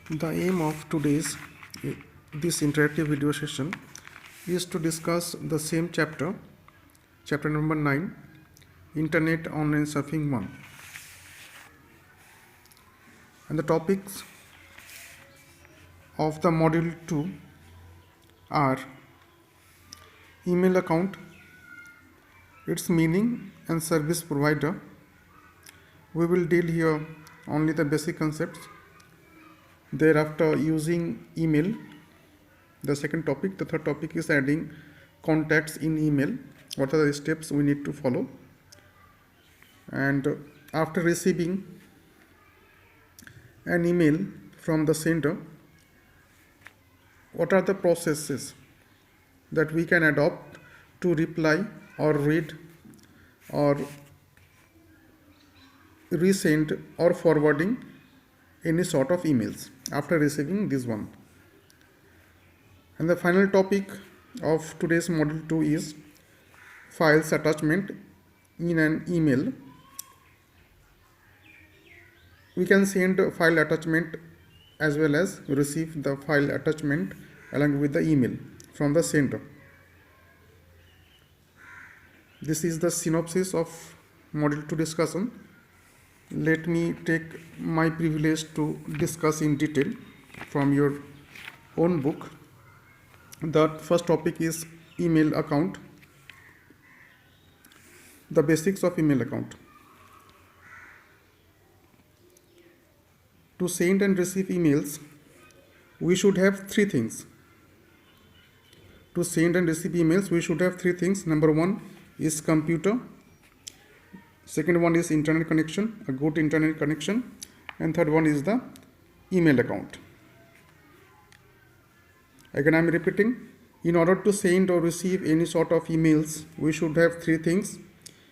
The aim of today's this interactive video session is to discuss the same chapter number 9, Internet Online Surfing 1. And the topics of the module 2 are email account, its meaning and service provider. We will deal here only the basic concepts. Thereafter, using email, the second topic. The third topic is adding contacts in email. What are the steps we need to follow? And after receiving an email from the sender, what are the processes that we can adopt to reply or read or resend or forwarding any sort of emails after receiving this one. And the final topic of today's module 2 is files attachment in an email. We can send file attachment as well as receive the file attachment along with the email from the sender. This is the synopsis of module 2 discussion. Let me take my privilege to discuss in detail from your own book. The first topic is email account. The basics of email account. To send and receive emails, we should have three things. To send and receive emails, we should have three things. Number one is computer. Second one is internet connection, a good internet connection. And third one is the email account. Again, I am repeating. In order to send or receive any sort of emails, we should have three things.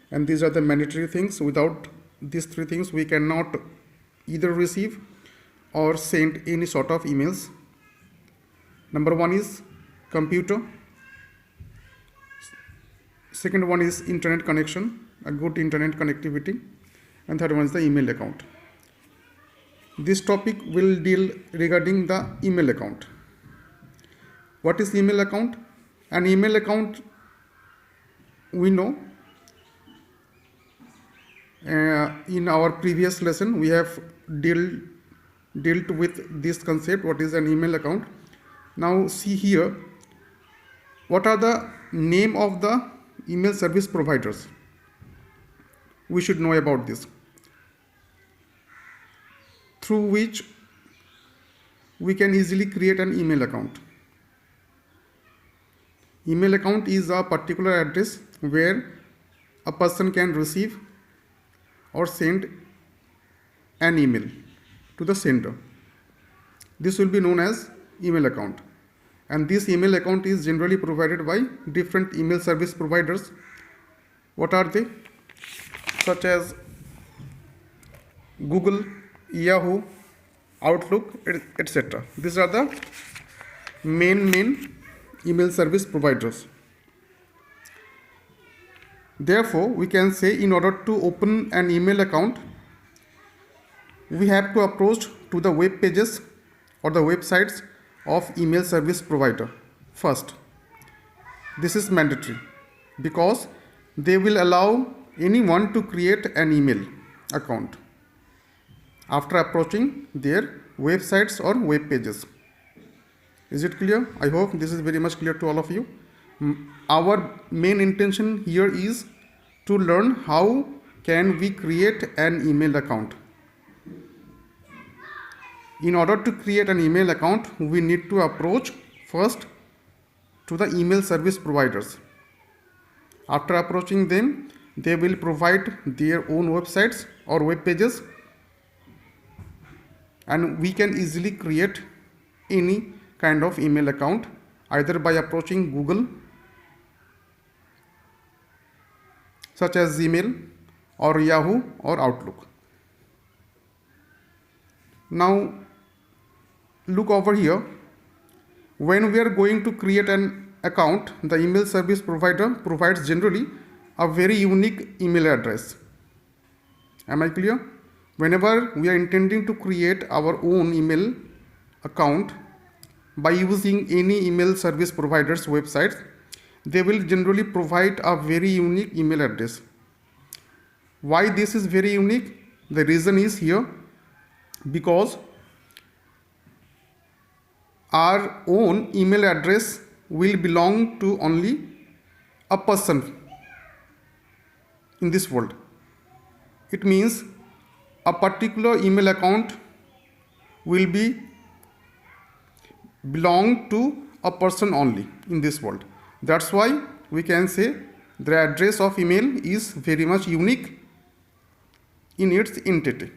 And these are the mandatory things. Without these three things, we cannot either receive or send any sort of emails. Number one is computer. Second one is internet connection, a good internet connectivity. And third one is the email account. This topic will deal regarding the email account. What is email account? An email account, we know. In our previous lesson, we have dealt with this concept, what is an email account. Now see here, what are the name of the email service providers? We should know about this, through which we can easily create an email account. Email account is a particular address where a person can receive or send an email to the sender. This will be known as email account. And this email account is generally provided by different email service providers. What are they? Such as Google, Yahoo, Outlook, etc. These are the main email service providers. Therefore, we can say in order to open an email account, we have to approach to the web pages or the websites of email service provider first. This is mandatory because they will allow anyone to create an email account after approaching their websites or web pages. Is it clear? I hope this is very much clear to all of you. Our main intention here is to learn how can we create an email account. In order to create an email account, we need to approach first to the email service providers. After approaching them, they will provide their own websites or web pages, and we can easily create any kind of email account either by approaching Google, such as Gmail or Yahoo or Outlook. Now look over here. When we are going to create an account, the email service provider provides generally a very unique email address. Am I clear? Whenever we are intending to create our own email account by using any email service provider's websites, they will generally provide a very unique email address. Why this is very unique? The reason is here, because our own email address will belong to only a person in this world. It means a particular email account will be belong to a person only in this world. That's why we can say the address of email is very much unique in its entity.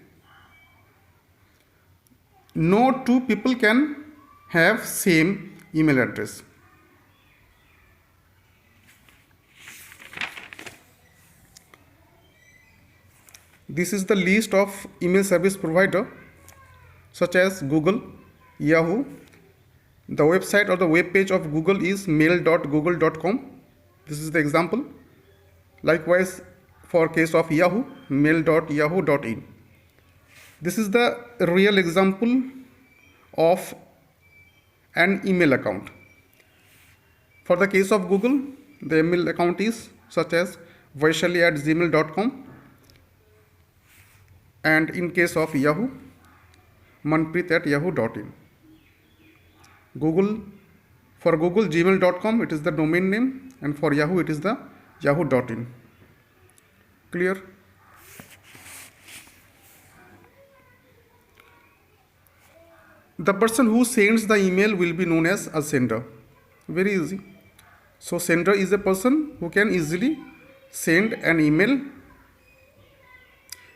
No two people can have same email address. This is the list of email service provider such as Google, Yahoo. The website or the web page of Google is mail.google.com. This is the example. Likewise, for case of Yahoo, mail.yahoo.in. This is the real example of an email account. For the case of Google, the email account is such as vaishali@gmail.com, and in case of Yahoo, manpreet@yahoo.in. For Google, gmail.com, it is the domain name, and for Yahoo, it is the yahoo.in. Clear? The person who sends the email will be known as a sender. Very easy. So sender is a person who can easily send an email,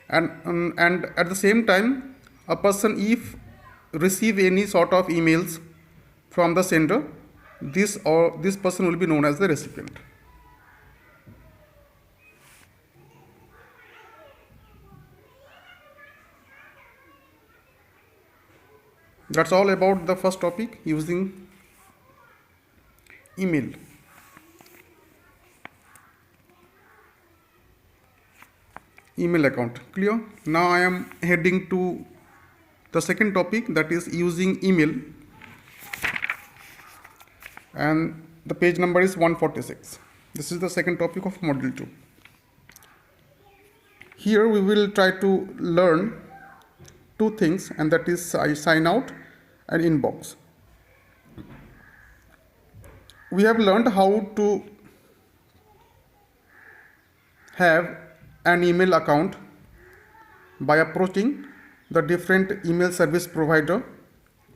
and at the same time, a person if receive any sort of emails from the sender, this person will be known as the recipient. That's all about the first topic, using email. Email account. Clear? Now I am heading to the second topic, that is using email, and the page number is 146. This is the second topic of module 2. Here we will try to learn two things, and that is sign out and inbox. We have learned how to have an email account by approaching the different email service provider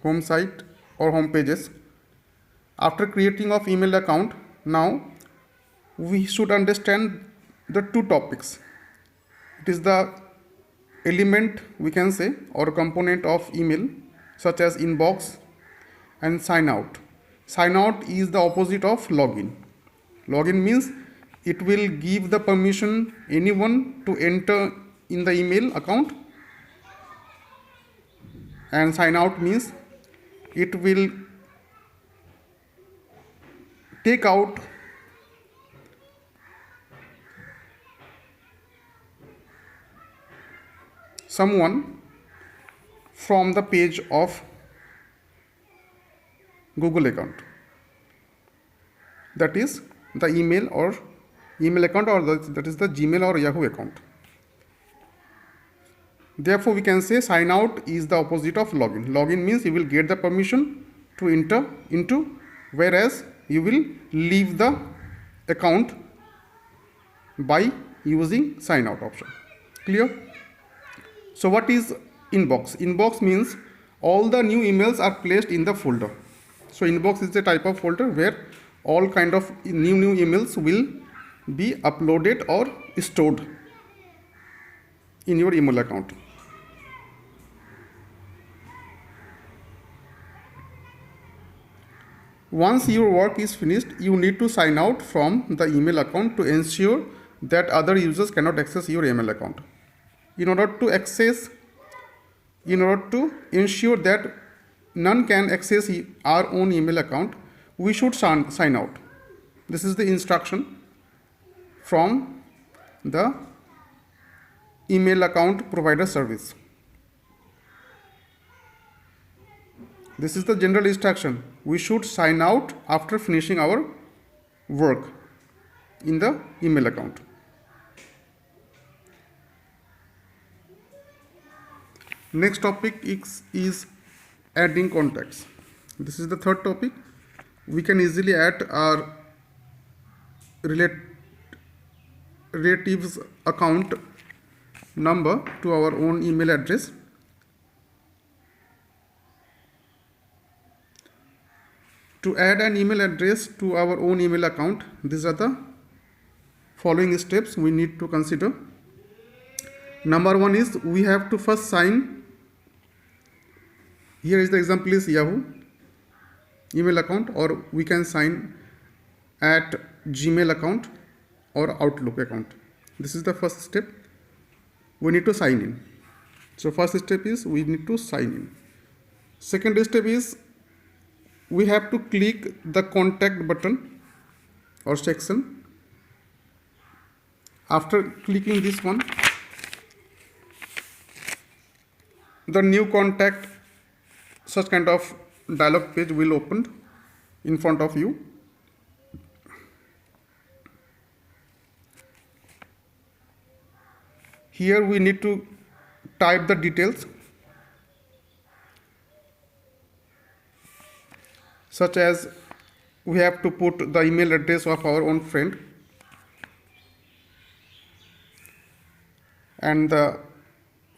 home site or home pages. After creating of email account, now we should understand the two topics. It is the element, we can say, or component of email, such as inbox and sign out. Sign out is the opposite of login. Login means it will give the permission anyone to enter in the email account, and sign out means it will take out someone from the page of Google account, that is the email account, or that is the Gmail or Yahoo account. Therefore, we can say sign out is the opposite of login. Login means you will get the permission to enter into, whereas you will leave the account by using sign out option. Clear? So what is inbox? Inbox means all the new emails are placed in the folder. So inbox is a type of folder where all kind of new emails will be uploaded or stored in your email account. Once your work is finished, you need to sign out from the email account to ensure that other users cannot access your email account. In order to ensure that none can access our own email account, we should sign out. This is the instruction from the email account provider service. This is the general instruction. We should sign out after finishing our work in the email account. Next topic is adding contacts. This is the third topic. We can easily add our relatives account number to our own email address. To add an email address to our own email account, these are the following steps we need to consider. Number one is we have to first sign. Here is the example is Yahoo email account, or we can sign at Gmail account or Outlook account. This is the first step. We need to sign in. So first step is we need to sign in. Second step is we have to click the contact button or section. After clicking this one, the new contact, such kind of dialog page will open in front of you. Here we need to type the details, such as we have to put the email address of our own friend, and the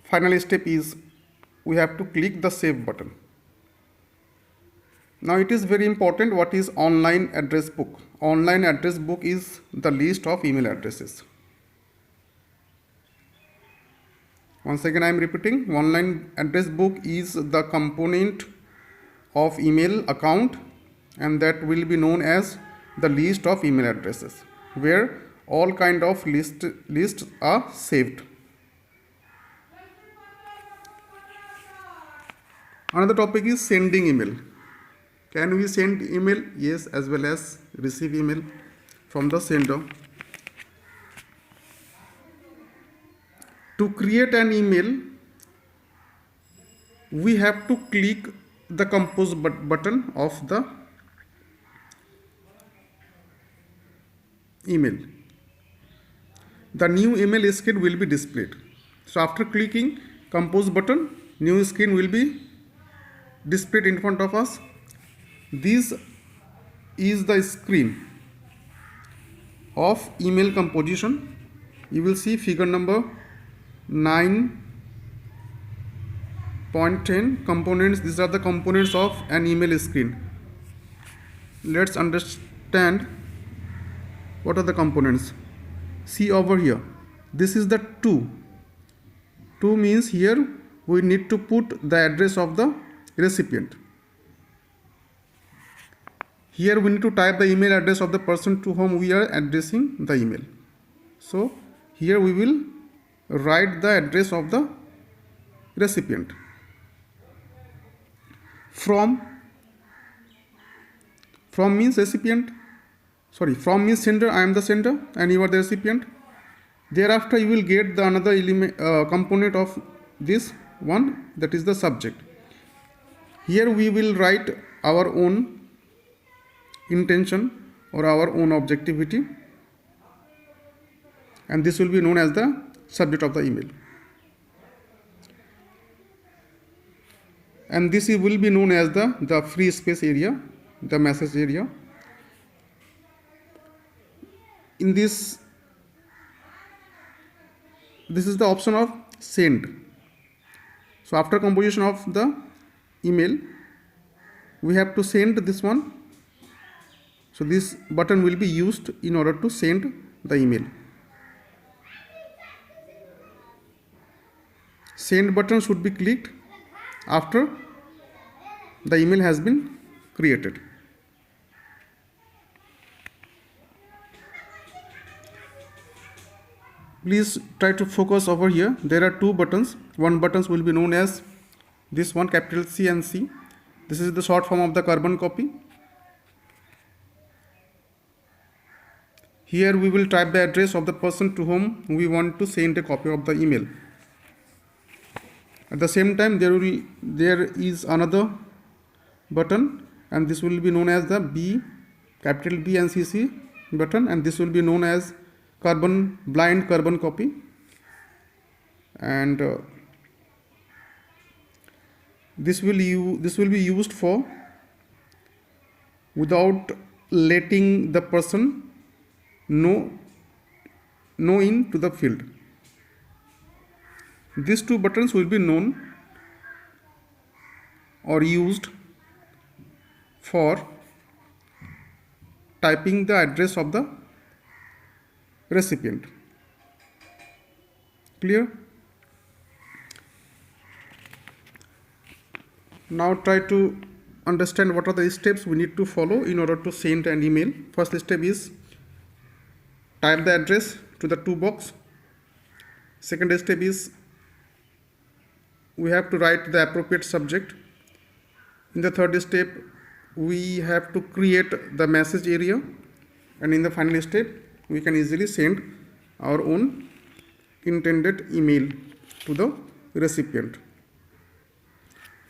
final step is we have to click the save button. Now it is very important what is online address book. Online address book is the list of email addresses. Once again I am repeating, online address book is the component of email account, and that will be known as the list of email addresses, where all kind of lists are saved. Another topic is sending email. Can we send email? Yes, as well as receive email from the sender. To create an email, we have to click the compose button of the email. The new email screen will be displayed. So after clicking compose button, new screen will be displayed in front of us. This is the screen of email composition. You will see figure number 9.10 components. These are the components of an email screen. Let's understand what are the components. See over here, this is the to means here we need to put the address of the recipient. Here we need to type the email address of the person to whom we are addressing the email. So here we will write the address of the recipient. From means recipient, from means sender. I am the sender and you are the recipient. Thereafter you will get the another component of this one, that is the subject. Here we will write our own intention or our own objectivity, and this will be known as the subject of the email, and this will be known as the free space area, the message area. In this is the option of send. So after composition of the email, we have to send this one. So this button will be used in order to send the email. Send button should be clicked after the email has been created. Please try to focus over here. There are two buttons. One buttons will be known as this one, capital C and C. This is the short form of the carbon copy. Here we will type the address of the person to whom we want to send a copy of the email. At the same time, there is another button, and this will be known as the B, capital B and CC button, and this will be known as blind carbon copy. And this will be used for without letting the person know into the field. These two buttons will be known or used for typing the address of the recipient. Clear? Now try to understand what are the steps we need to follow in order to send an email. First step is type the address to the to box. Second step is we have to write the appropriate subject. In the third step, we have to create the message area, and in the final step, we can easily send our own intended email to the recipient.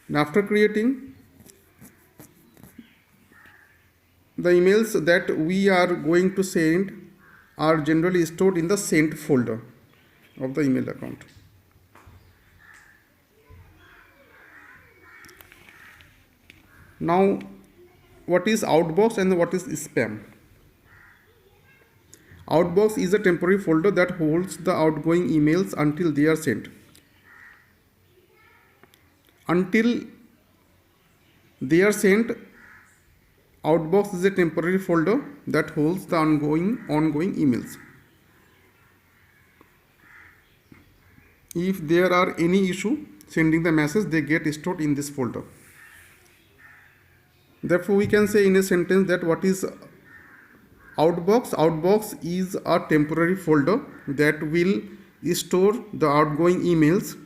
And after creating, the emails that we are going to send are generally stored in the sent folder of the email account. Now, what is outbox and what is spam? Outbox is a temporary folder that holds the outgoing emails until they are sent. Until they are sent, outbox is a temporary folder that holds the ongoing emails. If there are any issue sending the message, they get stored in this folder. Therefore, we can say in a sentence that what is outbox? Outbox is a temporary folder that will store the outgoing emails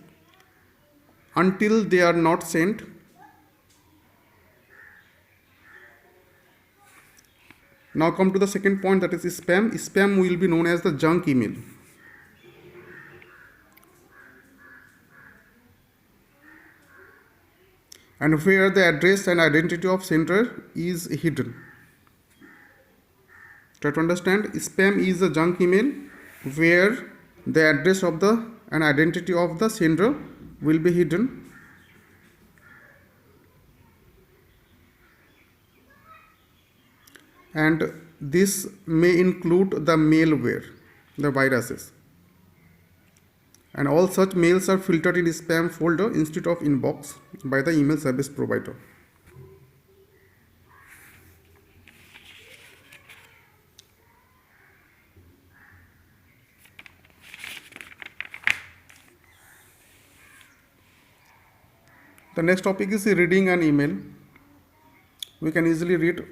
until they are not sent. Now come to the second point, that is spam. Spam will be known as the junk email. And where the address and identity of sender is hidden. Try to understand, spam is a junk email where the address of the and identity of the sender will be hidden. And this may include the malware, the viruses. And all such mails are filtered in spam folder instead of inbox by the email service provider. The next topic is reading an email. We can easily read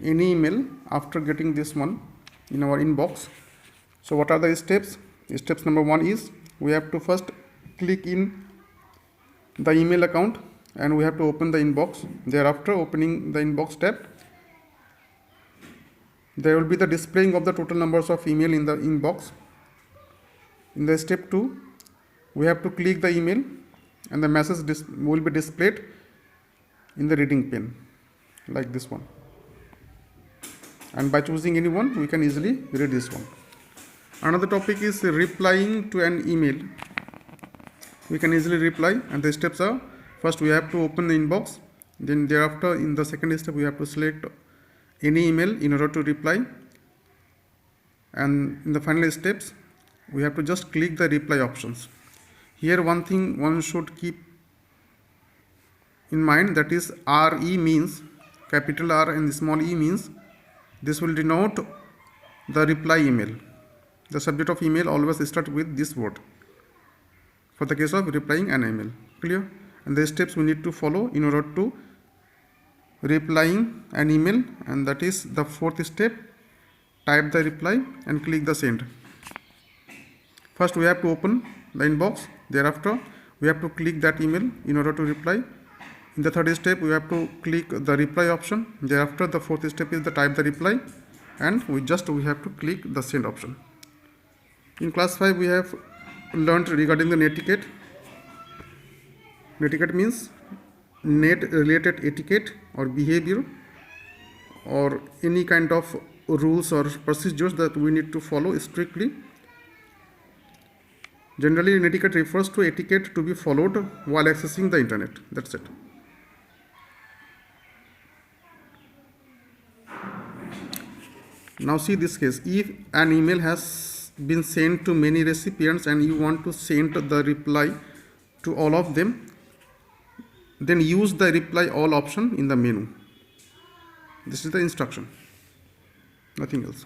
any email after getting this one in our inbox. So what are the steps? Steps number 1 is we have to first click in the email account and we have to open the inbox. Thereafter, opening the inbox tab, there will be the displaying of the total numbers of email in the inbox. In the step 2, we have to click the email and the message will be displayed in the reading pane like this one. And by choosing any one, we can easily read this one. Another topic is replying to an email. We can easily reply, and the steps are: first we have to open the inbox, then thereafter in the second step we have to select any email in order to reply, and in the final steps we have to just click the reply options. Here one thing one should keep in mind, that is RE means, capital R and small e means, this will denote the reply email. The subject of email always starts with this word for the case of replying an email. Clear? And the steps we need to follow in order to replying an email, and that is the fourth step: type the reply and click the send. First we have to open the inbox, thereafter we have to click that email in order to reply. In the third step we have to click the reply option, thereafter the fourth step is the type the reply, and we have to click the send option. In class 5 we have learned regarding the netiquette. Netiquette means net related etiquette or behavior or any kind of rules or procedures that we need to follow strictly. Generally, netiquette refers to etiquette to be followed while accessing the internet. That's it. Now see this case. If an email has been sent to many recipients and you want to send the reply to all of them, then use the reply all option in the menu. This is the instruction, nothing else.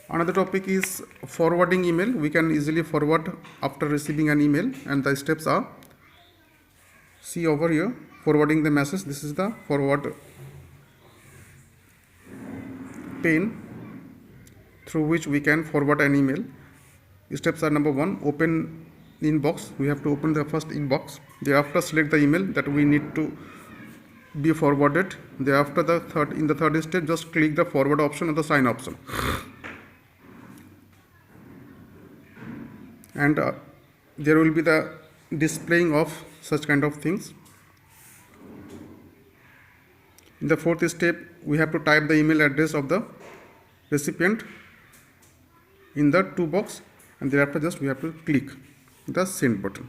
Another topic is forwarding email. We can easily forward after receiving an email, and the steps are, see over here, forwarding the message. This is the forward pane through which we can forward an email. Steps are: number 1, open inbox. We have to open the first inbox. Thereafter select the email that we need to be forwarded. Thereafter in the third step, just click the forward option or the sign option, and there will be the displaying of such kind of things. In the fourth step, we have to type the email address of the recipient in the to box, and thereafter just we have to click the send button.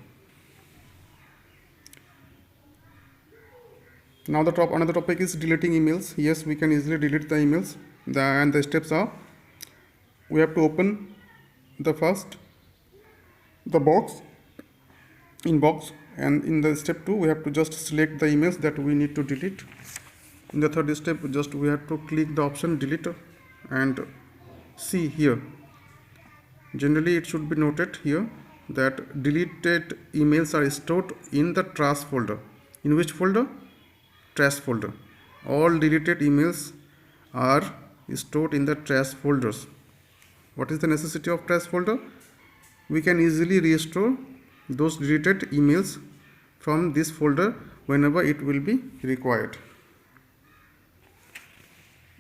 Now another topic is deleting emails. Yes, we can easily delete the emails. And the steps are: we have to open the inbox, and in the step 2 we have to just select the emails that we need to delete. In the third step, just we have to click the option delete, and see here. Generally, it should be noted here that deleted emails are stored in the trash folder. In which folder? Trash folder. All deleted emails are stored in the trash folders. What is the necessity of trash folder? We can easily restore those deleted emails from this folder whenever it will be required.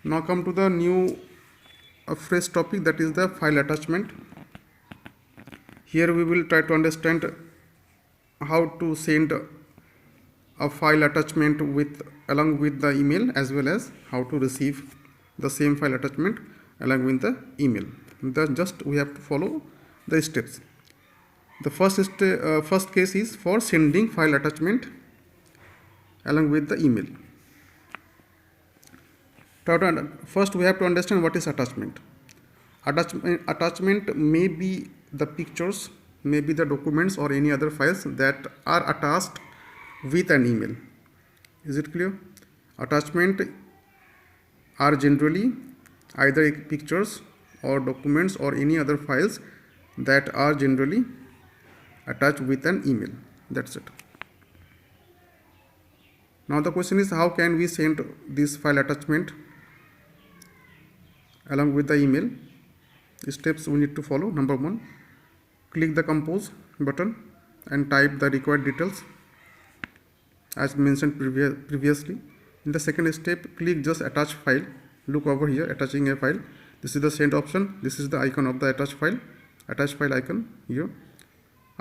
Now come to the new fresh topic, that is the file attachment. Here we will try to understand how to send a file attachment along with the email, as well as how to receive the same file attachment along with the email. We have to follow the steps. The first case is for sending file attachment along with the email. First, we have to understand what is attachment. Attachment may be the pictures, may be the documents or any other files that are attached with an email. Is it clear? Attachment are generally either pictures or documents or any other files that are generally attached with an email. That's it. Now the question is, how can we send this file attachment along with the email? Steps we need to follow. Number 1, click the compose button and type the required details as mentioned previously. In the second step, click just attach file. Look over here, attaching a file. This is the send option. This is the icon of the attach file icon here.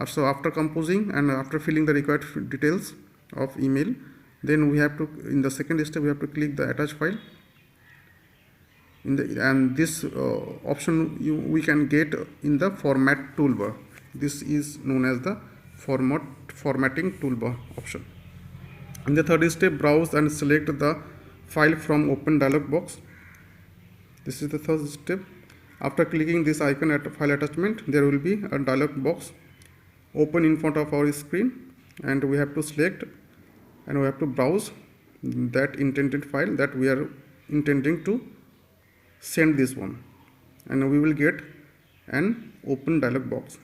So after composing and after filling the required details of email, then we have to, in the second step, we have to click the attach file. And this option we can get in the format toolbar. This is known as the formatting toolbar option. In the third step, browse and select the file from open dialog box. This is the third step. After clicking this icon at file attachment, there will be a dialog box open in front of our screen, and we have to select and we have to browse that intended file that we are intending to send this one, and we will get an open dialog box,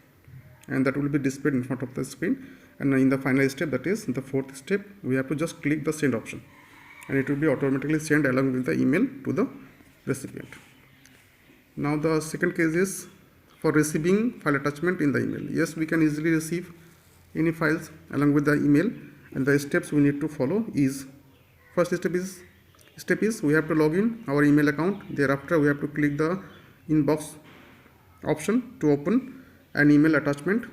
and that will be displayed in front of the screen. And in the final step, that is the fourth step, we have to just click the send option, and it will be automatically sent along with the email to the recipient. Now the second case is for receiving file attachment in the email. Yes, we can easily receive any files along with the email, and the steps we need to follow is: first step is we have to log in our email account. Thereafter, we have to click the inbox option to open an email attachment,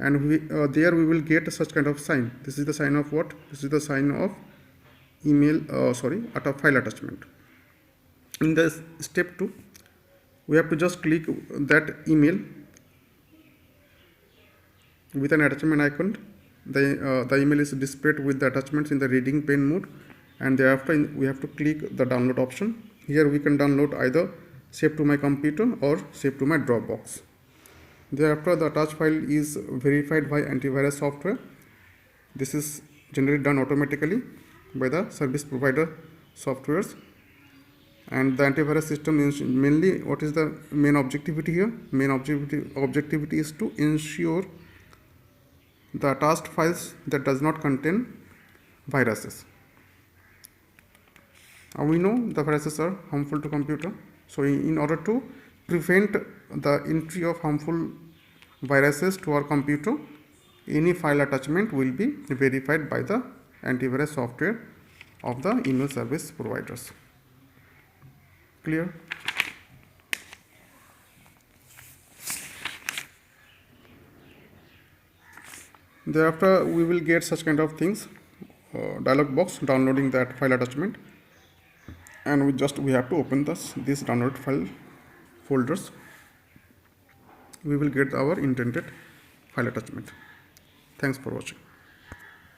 and there we will get such kind of sign. This is the sign of what? This is the sign of email, file attachment. In the step 2, we have to just click that email with an attachment icon. The email is displayed with the attachments in the reading pane mode, and thereafter we have to click the download option. Here we can download either save to my computer or save to my Dropbox. Thereafter the attached file is verified by antivirus software. This is generally done automatically by the service provider softwares, and the antivirus system is mainly, what is the main objectivity here? Main objectivity is to ensure the attached files that does not contain viruses. We know the viruses are harmful to computer, so in order to prevent the entry of harmful viruses to our computer, any file attachment will be verified by the antivirus software of the email service providers. Clear? Thereafter we will get such kind of things, dialog box downloading that file attachment, and we have to open these download file folders. We will get our intended file attachment. Thanks for watching.